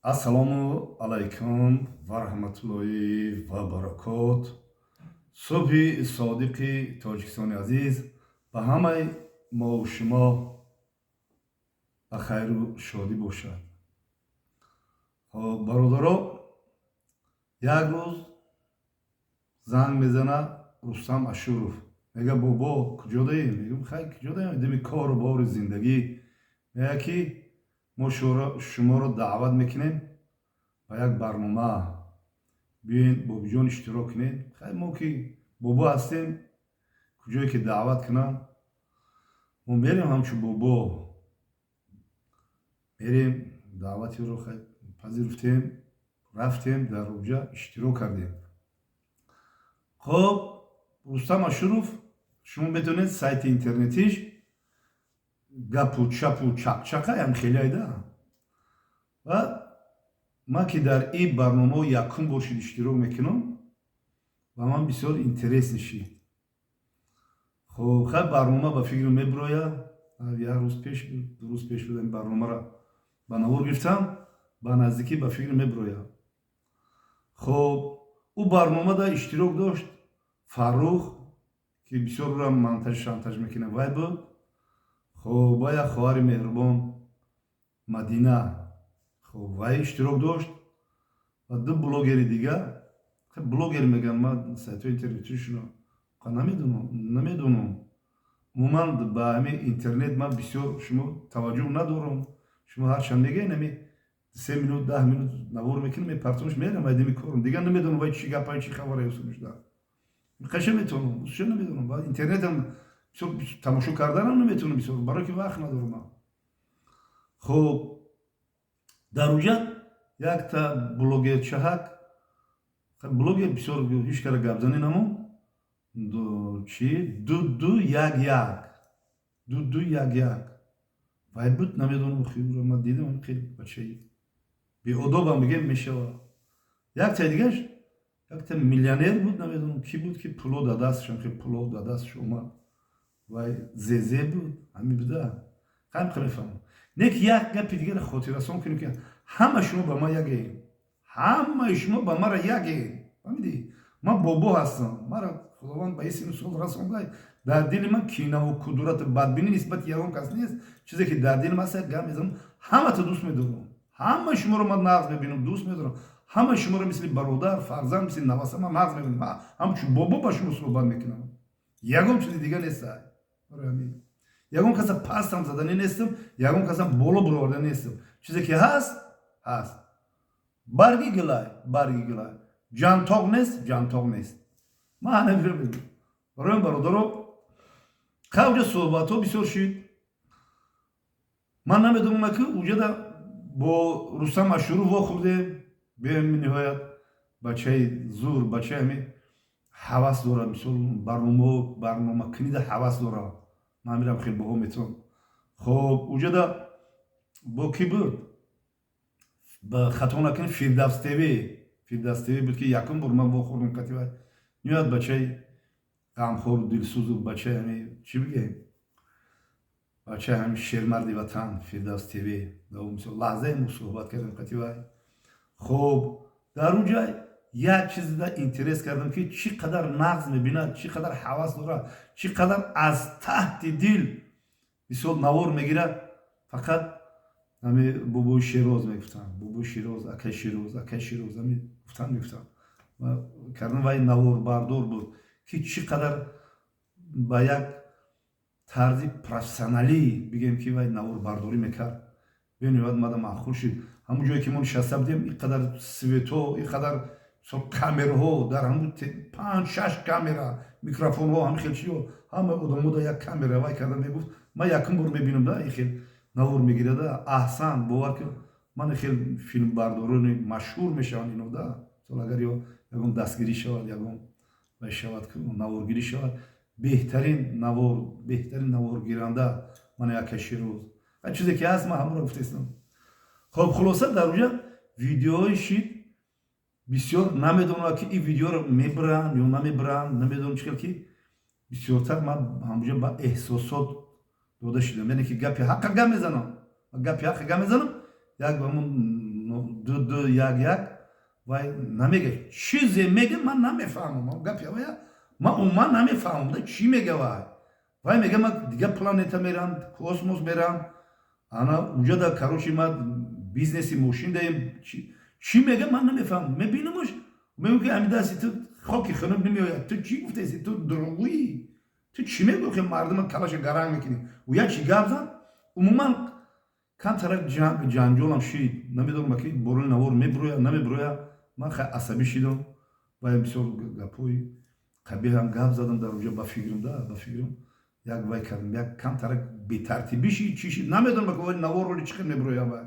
Ассалому алайкум ва раҳматуллоҳи ва баракот. Субҳи содиқи тоҷикистони азиз ба ҳамаи мову шумо ба хайру шодӣ бошад. Хоб бародаро, як рӯз занг мезанад Рустам Ашуров. Мега бобо куҷо даем? Мегӯм хай куҷо даем? Дими кору бори зиндагӣ. Мега ки мо шуморо даъват мекунем ба як барнома. Биёен бобиҷон иштирок кунед. Хай мо ки бобо ҳастем, куҷое ки даъват кунам, мо мерем ҳамчун бобо. Мерем даъватиро хай пазируфтем, рафтем дар оҷа иштирок кардем. Хоб Рустам Ашуров, шумо метавонед сайти интернетиш гапу чапу чақчақаям хеле айда. Ва ман ки дар ин барнома якум бор шуд иштирок мекунам, ва ман бисёр интерес нишид. Хоб хай барнома ба фикрам мебирояд. Як рӯз пеш буд, ду рӯз пеш буд ин барномаро ба навор гирифтам, ба наздикӣ ба фикрам мебирояд. Хоб ӯ барномада иштирок дошт Фаррух, ки бисёрам монтаж мекунад, вай буд. Хоб ва як хоҳари меҳрубон Мадина, хоб вай иштирок дошт ва ду блогери дигар. Блогер мегӯям, ман сайтҳои интернетишро намедонам. Умуман ба ҳамин интернет ман бисёр шумо таваҷҷӯҳ надорам. Шумо ҳарчанд мегӯед ҳамин 3 минут 10 минут навор мекунем, мепартонаш мерам айдами корам. Дигар намедонам вай чӣ гапа чӣ хабаре ёсунашда. Қашан метавонам, чӣ намедонам. Ба интернетам бисёр тамошо карданам наметавонам бисёр, барое ки вақт надорам. Хоб дар оҷа якта блогерчаҳак, блогер бисёр ҳеҷ кара гапзанӣ намон. Чӣ? Дуду як як. Вай буд, намедонам хӯро ман дидам хеле бачаи беодобам бигем мешавад. Якта дигаш, якта миллионер буд, намедонам кӣ буд ки пуло дар дасташам, хеле пуло дар дасташ омад. Вай зезе буд, ҳамин буда. Хам мефаҳмам. Не ки як гапи дигаро хотиррасон кунем ки ҳама шумо ба ман ягед. Ҳамаи шумо ба мара ягед. Фаҳмидӣ? Ман бобо ҳастам. Мара худованд ба исми сол расондай. Дар дили ман кинаву кудурат бадбинӣ нисбати ягон кас нест. Чизе ки дар дили ман аст, як гап мезанам. Ҳаматон дӯст медорам. Ҳамаи шуморо ман нағз мебинам, дӯст медорам. Ҳамаи шуморо мисли бародар, фарзанд, мисли наваса ман нағз мебинам. Ҳамчун бобо ба шумо суҳбат мекунам. Ягон чизи дигар нест. Ягон каса пастам заданӣ нестам, ягон каса боло буроварданӣ нестам. Чизе ки ҳаст, ҳаст. Барги гилай. Ҷантоқ нест. Ман ҳамин мегӯям. Барои бародаро, қавҷа суҳбатҳо бисёр шуд. Ман намедонам ки уҷада бо Рустам Ашуров вохӯрдем. Бениҳоят бачаи зур, бачаи ҳамин ҳавас дорад. Мисол барнома кунида ҳавас дорад. Ман мирам хеле баҳо метавонам. Хоб уҷада бо кӣ буд? Ба хато накунем Фирдавс ТВ буд ки якум бор ман вохӯрдам катива. Меояд бачаи ғамхору дилсӯзу бачаи ҳамин чӣ бигем? Бачаи ҳамин шермарди ватан Фирдавс ТВ. Мисол лаҳзае мо суҳбат кардем катива. Хоб дар он ҷай як чизда интерес кардам ки чӣ қадар нағз мебинад, чӣ қадар ҳавас дорад, чӣ қадар аз таҳти дил мисол навор мегирад. Фақат ҳамин бобои Широз мегуфтам. Бобои Широз, акаи Широз ҳамин мегуфтам. Кардам вай навор бардор буд ки чӣ қадар ба як тарзи профессионалӣ бигем ки вай наворбардорӣ мекард. Бениҳоят мада маъқул шуд. ҳамун ҷое ки мо нишаста будем, ин қадар светҳо, ин қадар камераҳо, дар ҳамун 5-6 камера, микрофонҳо, ҳамин хел чиё, ҳама одамода як камера вай карда мегуфт. Ман якум бор мебинам да ин хел навор мегирада. Аҳсан, бовар кун, ман хел филмбардорони машҳур мешаванд ино да. Агар ягон дастгирӣ шавад, ягон вай шавад, наворгирӣ шавад, беҳтарин наворгиранда ман Акай Широз. ҳар чизе ки ҳаст ман ҳамаро гуфтаистам. Хоб хулоса дар оҷа видеоҳои шид бисёр намедонам ки ин видеоро мебиранд ё намебиранд, намедонам чӣ ки бисёртар ман ҳамоҷа ба эҳсосот дода шудам. Яъне ки гапи ҳаққа гап мезанам. Як ба ҳамун دو یک وای نمیگه چیزی میگه من نمیفهمم گپ یا من من نمیفهمم چی میگه وای میگه من دیگه پلانتا میرم کосмос میرم انا اونجا دا کاروچی ما بیزنسی ماشین داریم چی میگه من نمیفهمم میبینمش میگه که امیدا سی تو خاکی خنم نمیاد تو چی گفته سی تو دروغی تو چی میگه که مردم کلاش گران میکنی و یا چی گابزن عموما کم طرف جنجالم شید نمیدونم که برون نوار میبرویا نمیبرویا من خیلی عصبی شدم و بسیار گپوی قبیه هم گپ زدم در اونجا با فکرم با فکرم یک وای کردم یک کم طرف بی ترتیبی شید چی شید نمیدونم که نوار رو چیکار نبرویا با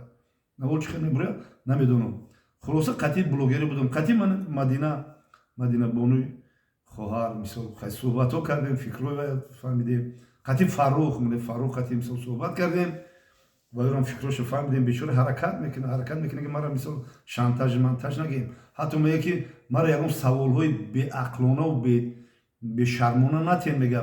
نوار چیکار نبرویا نمیدونم خلاصه قطعی بلوگری بودم قطعی من مدینه بانوی خواهر مثال خیلی صحبت ها کردیم فکرهای فهمیدیم قطعی فاروق قطعی مثال صحبت کردیم و اونم فکرش فهمیدیم بیچاره حرکت میکنه که مرا مثال شانتاژ منتاژ نگیم حتی میگه که مرا یکم سوالهای بی عقلانه و بی شرمانه نتیم میگه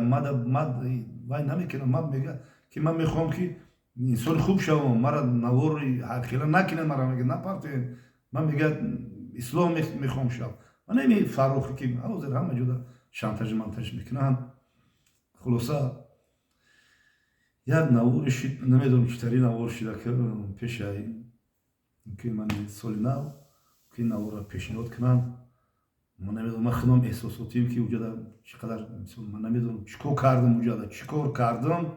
وای نمیکنم من میگه که من میخوام که انسان خوب شوم مرا نوار حقیقتا نکنه مرا میگه نپرتین من میگه اسلام میخوام شو من نمی فاروقی که حاضر همه جودا شانتاژ منتاژ میکنن خلاصه یک نوارش نمیدونم چطوری نوار شده که پیش که من سال نو که نوار پیشنهاد کنم من نمیدونم من خودم احساساتیم که اونجا چقدر مثلا من نمیدونم چیکار کردم اونجا چیکار کردم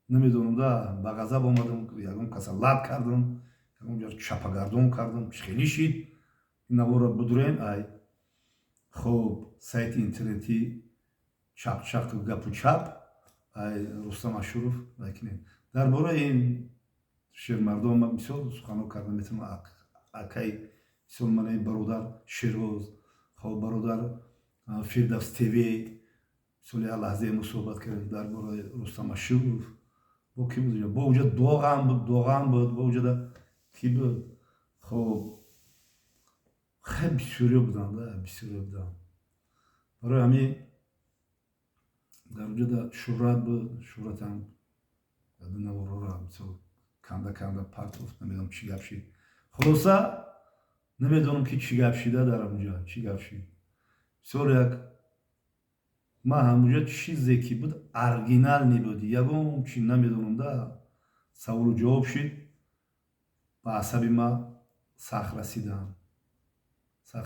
نمیدونم با غضب اومدم یکم کسالت کردم اونجا چپاگردون کردم خیلی شید این نوار بدرین ای خب سایت اینترنتی چپ گپو چپ رستم اشورов درباره این شیر مردم من بسیار سخنان کردم میتونم اکای بسیار من برادر شیروز خب برادر فیردوس تیوی بسیار لحظه ما صحبت کردیم درباره رستم اشورов با کی بود با اونجا دوغم بود با اونجا کی بود خب خیلی بسیاری بودن برای همین در اونجا شهرت بود شهرت هم نوارا را مثل کنده پرتوفت نمیدونم چی گپ شید خلاصه نمیدونم که چی گپ شیده در اونجا چی گپ شید بسیار یک ما همونجا چیزی که بود ارگینال نبودی یکم چی نمیدونم دا سوال و جواب شید با عصبی ما سخت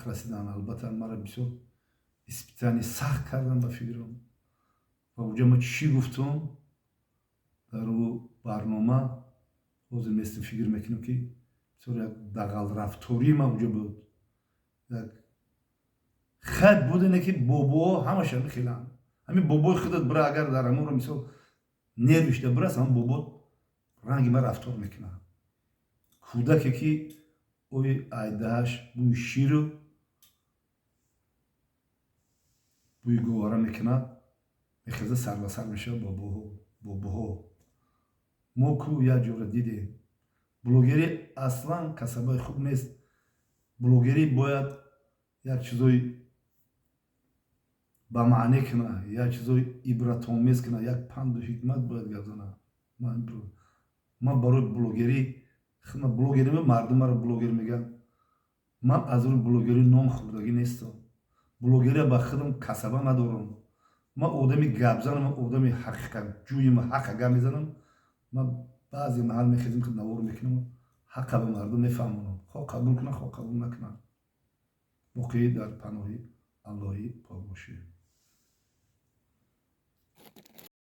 رسیدن البته مرا بسیار اسپیتانی سخت کردن با فکرم و اونجا ما چی گفتم در او برنامه حاضر میستم فکر میکنم که بسیار یک دقل رفتاری ما اونجا بود یک خد بود اینه که بابا همش میخیلن همین بابای خودت برای اگر در امور مثال نروشته برس هم بابا رنگی ما رفتار میکنه کودکی که اوی ایدهش بوی شیر بوی گواره میکنه میخوزه سر به سر میشه باباها ما کو یک جور دیدیم بلوگری اصلا کسبای خوب نیست بلوگری باید یک چیزای با معنی کنه یک چیزای عبرت‌آمیز کنه یک پند و حکمت باید گذانه من برای بلوگری بلوگری مردم را بلوگر میگن من از اون بلوگری نام خوردگی نیستم بلوگری با خودم کسبه ندارم من آدمی گپ زنم من آدمی حقیقت جویم حق گپ میزنم من بعضی محل میخیزم که نوار میکنم حق به مردم میفهمونم خواه قبول کنه خواه قبول نکنه باقی در پناهی اللهی پاک باشید